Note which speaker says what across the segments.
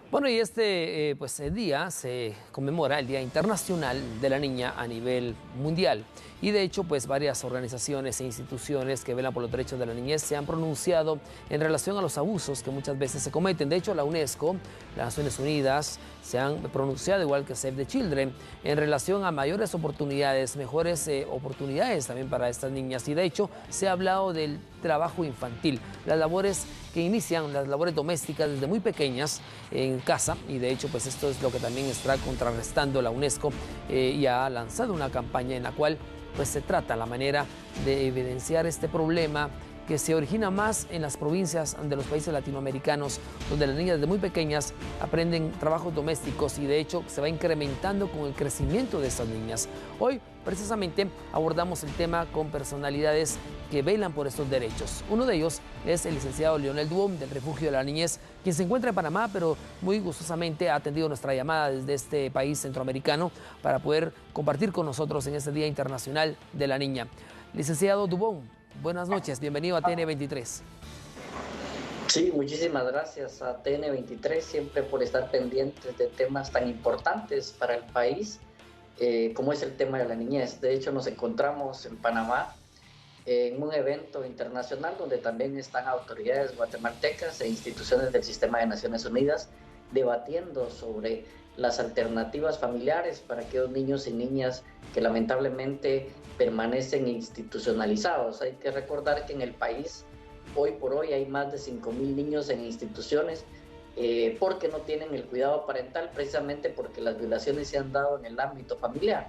Speaker 1: Bueno, y pues, día se conmemora el Día Internacional de la Niña a nivel mundial. Y de hecho, pues varias organizaciones e instituciones que velan por los derechos de la niñez se han pronunciado en relación a los abusos que muchas veces se cometen. De hecho, la UNESCO, las Naciones Unidas, se han pronunciado, igual que Save the Children, en relación a mayores oportunidades, mejores oportunidades también para estas niñas. Y de hecho, se ha hablado del trabajo infantil, las labores que inician, las labores domésticas desde muy pequeñas en casa, y de hecho pues esto es lo que también está contrarrestando la UNESCO y ha lanzado una campaña en la cual pues se trata la manera de evidenciar este problema que se origina más en las provincias de los países latinoamericanos, donde las niñas desde muy pequeñas aprenden trabajos domésticos y de hecho se va incrementando con el crecimiento de estas niñas. Hoy precisamente abordamos el tema con personalidades que velan por estos derechos. Uno de ellos es el licenciado Leonel Dubón del Refugio de la Niñez, quien se encuentra en Panamá, pero muy gustosamente ha atendido nuestra llamada desde este país centroamericano para poder compartir con nosotros en este Día Internacional de la Niña. Licenciado Dubón, buenas noches, bienvenido a TN23.
Speaker 2: Sí, muchísimas gracias a TN23 siempre por estar pendientes de temas tan importantes para el país como es el tema de la niñez. De hecho, nos encontramos en Panamá en un evento internacional donde también están autoridades guatemaltecas e instituciones del Sistema de Naciones Unidas debatiendo sobre las alternativas familiares para aquellos niños y niñas que lamentablemente permanecen institucionalizados. Hay que recordar que en el país hoy por hoy hay más de 5,000 niños en instituciones porque no tienen el cuidado parental, precisamente porque las violaciones se han dado en el ámbito familiar.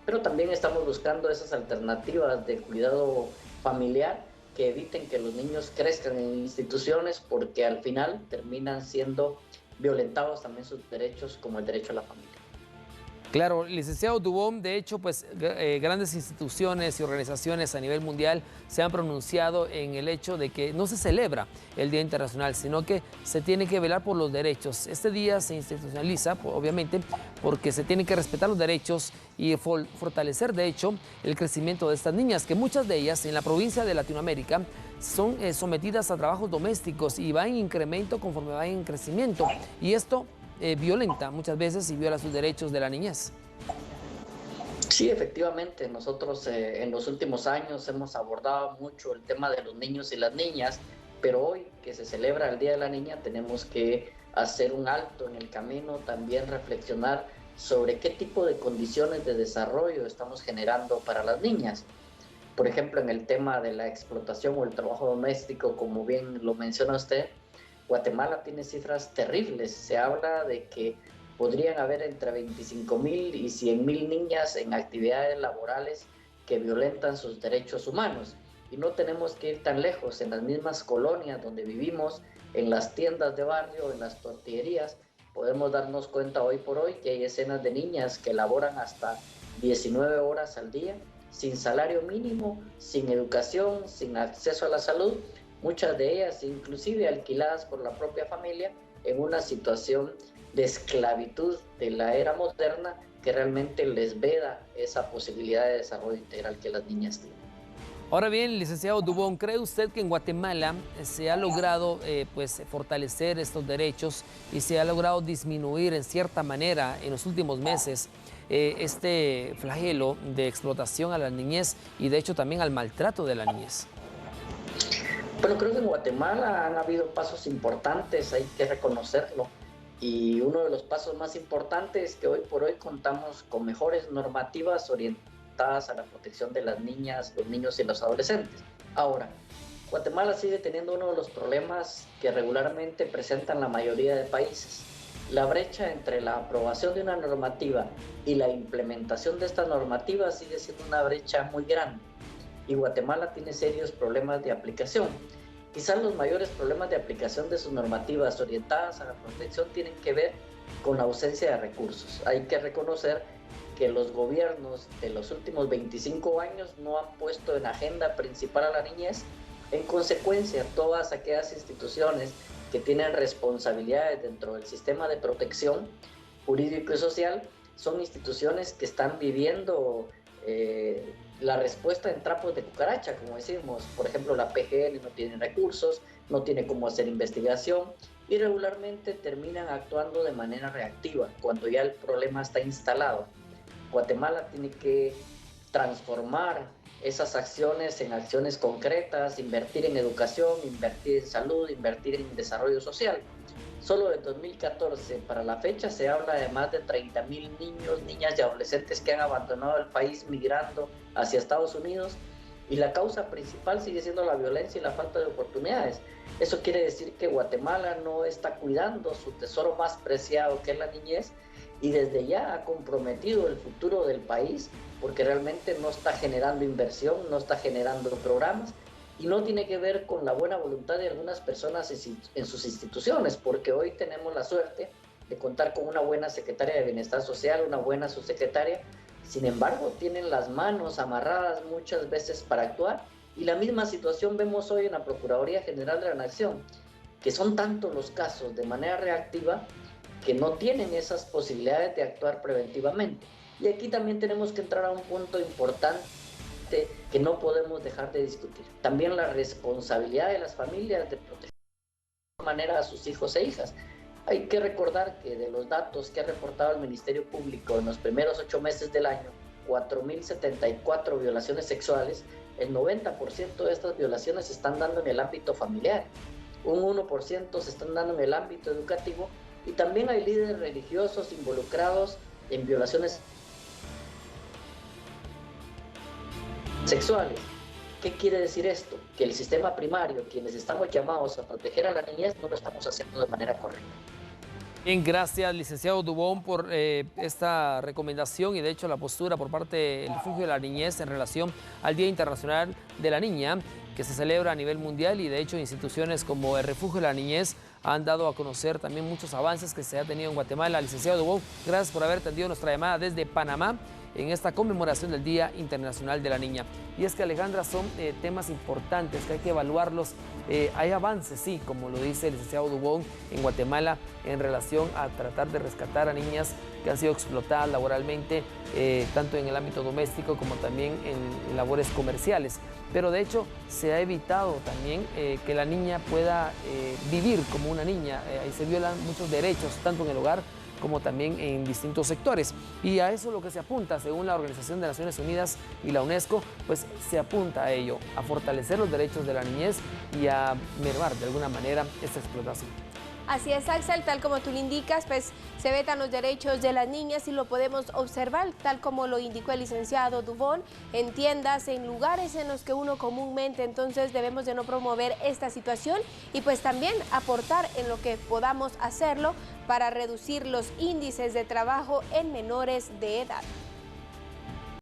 Speaker 2: Pero también estamos buscando esas alternativas de cuidado familiar que eviten que los niños crezcan en instituciones, porque al final terminan siendo violentados también sus derechos, como el derecho a la familia.
Speaker 1: Claro, licenciado Dubón, de hecho, pues grandes instituciones y organizaciones a nivel mundial se han pronunciado en el hecho de que no se celebra el Día Internacional, sino que se tiene que velar por los derechos. Este día se institucionaliza, obviamente, porque se tienen que respetar los derechos y fortalecer, de hecho, el crecimiento de estas niñas, que muchas de ellas en la provincia de Latinoamérica son sometidas a trabajos domésticos y va en incremento conforme va en crecimiento. Y esto violenta muchas veces y viola sus derechos de la niñez.
Speaker 2: Sí, efectivamente, nosotros en los últimos años hemos abordado mucho el tema de los niños y las niñas, pero hoy que se celebra el Día de la Niña tenemos que hacer un alto en el camino, también reflexionar sobre qué tipo de condiciones de desarrollo estamos generando para las niñas. Por ejemplo, en el tema de la explotación o el trabajo doméstico, como bien lo menciona usted, Guatemala tiene cifras terribles. Se habla de que podrían haber entre 25,000 y 100,000 niñas en actividades laborales que violentan sus derechos humanos. Y no tenemos que ir tan lejos. En las mismas colonias donde vivimos, en las tiendas de barrio, en las tortillerías, podemos darnos cuenta hoy por hoy que hay escenas de niñas que laboran hasta 19 horas al día, sin salario mínimo, sin educación, sin acceso a la salud, muchas de ellas inclusive alquiladas por la propia familia en una situación de esclavitud de la era moderna que realmente les veda esa posibilidad de desarrollo integral que las niñas tienen.
Speaker 1: Ahora bien, licenciado Dubón, ¿cree usted que en Guatemala se ha logrado pues, fortalecer estos derechos y se ha logrado disminuir en cierta manera en los últimos meses este flagelo de explotación a la niñez y de hecho también al maltrato de la niñez?
Speaker 2: Bueno, creo que en Guatemala han habido pasos importantes, hay que reconocerlo. Y uno de los pasos más importantes es que hoy por hoy contamos con mejores normativas orientadas a la protección de las niñas, los niños y los adolescentes. Ahora, Guatemala sigue teniendo uno de los problemas que regularmente presentan la mayoría de países. La brecha entre la aprobación de una normativa y la implementación de esta normativa sigue siendo una brecha muy grande. Y Guatemala tiene serios problemas de aplicación. Quizás los mayores problemas de aplicación de sus normativas orientadas a la protección tienen que ver con la ausencia de recursos. Hay que reconocer que los gobiernos de los últimos 25 años no han puesto en agenda principal a la niñez. En consecuencia, todas aquellas instituciones que tienen responsabilidades dentro del sistema de protección jurídico y social son instituciones que están viviendo la respuesta en trapos de cucaracha, como decimos. Por ejemplo, la PGN no tiene recursos, no tiene cómo hacer investigación y regularmente terminan actuando de manera reactiva cuando ya el problema está instalado. Guatemala tiene que transformar esas acciones en acciones concretas, invertir en educación, invertir en salud, invertir en desarrollo social. Solo de 2014 para la fecha se habla de más de 30,000 niños, niñas y adolescentes que han abandonado el país migrando hacia Estados Unidos, y la causa principal sigue siendo la violencia y la falta de oportunidades. Eso quiere decir que Guatemala no está cuidando su tesoro más preciado, que es la niñez, y desde ya ha comprometido el futuro del país porque realmente no está generando inversión, no está generando programas, y no tiene que ver con la buena voluntad de algunas personas en sus instituciones, porque hoy tenemos la suerte de contar con una buena secretaria de Bienestar Social, una buena subsecretaria. Sin embargo, tienen las manos amarradas muchas veces para actuar, y la misma situación vemos hoy en la Procuraduría General de la Nación, que son tantos los casos de manera reactiva que no tienen esas posibilidades de actuar preventivamente. Y aquí también tenemos que entrar a un punto importante que no podemos dejar de discutir. También la responsabilidad de las familias de proteger de manera a sus hijos e hijas. Hay que recordar que de los datos que ha reportado el Ministerio Público en los primeros 8 meses del año, 4.074 violaciones sexuales, el 90% de estas violaciones se están dando en el ámbito familiar, un 1% se están dando en el ámbito educativo, y también hay líderes religiosos involucrados en violaciones sexuales. ¿Qué quiere decir esto? Que el sistema primario, quienes estamos llamados a proteger a la niñez, no lo estamos haciendo de manera correcta.
Speaker 1: Bien, gracias, licenciado Dubón, por esta recomendación y de hecho la postura por parte del Refugio de la Niñez en relación al Día Internacional de la Niña, que se celebra a nivel mundial, y de hecho instituciones como el Refugio de la Niñez han dado a conocer también muchos avances que se ha tenido en Guatemala. Licenciado Dubón, gracias por haber atendido nuestra llamada desde Panamá en esta conmemoración del Día Internacional de la Niña. Y es que, Alejandra, son temas importantes que hay que evaluarlos. Hay avances, sí, como lo dice el licenciado Dubón, en Guatemala en relación a tratar de rescatar a niñas que han sido explotadas laboralmente, tanto en el ámbito doméstico como también en labores comerciales. Pero de hecho se ha evitado también que la niña pueda vivir como una niña. Ahí se violan muchos derechos, tanto en el hogar como también en distintos sectores. Y a eso lo que se apunta, según la Organización de Naciones Unidas y la UNESCO, pues se apunta a ello, a fortalecer los derechos de la niñez y a mermar de alguna manera esta explotación.
Speaker 3: Así es, Axel, tal como tú le indicas, pues se vetan los derechos de las niñas y lo podemos observar, tal como lo indicó el licenciado Dubón, en tiendas, en lugares en los que uno comúnmente, entonces debemos de no promover esta situación y pues también aportar en lo que podamos hacerlo para reducir los índices de trabajo en menores de edad.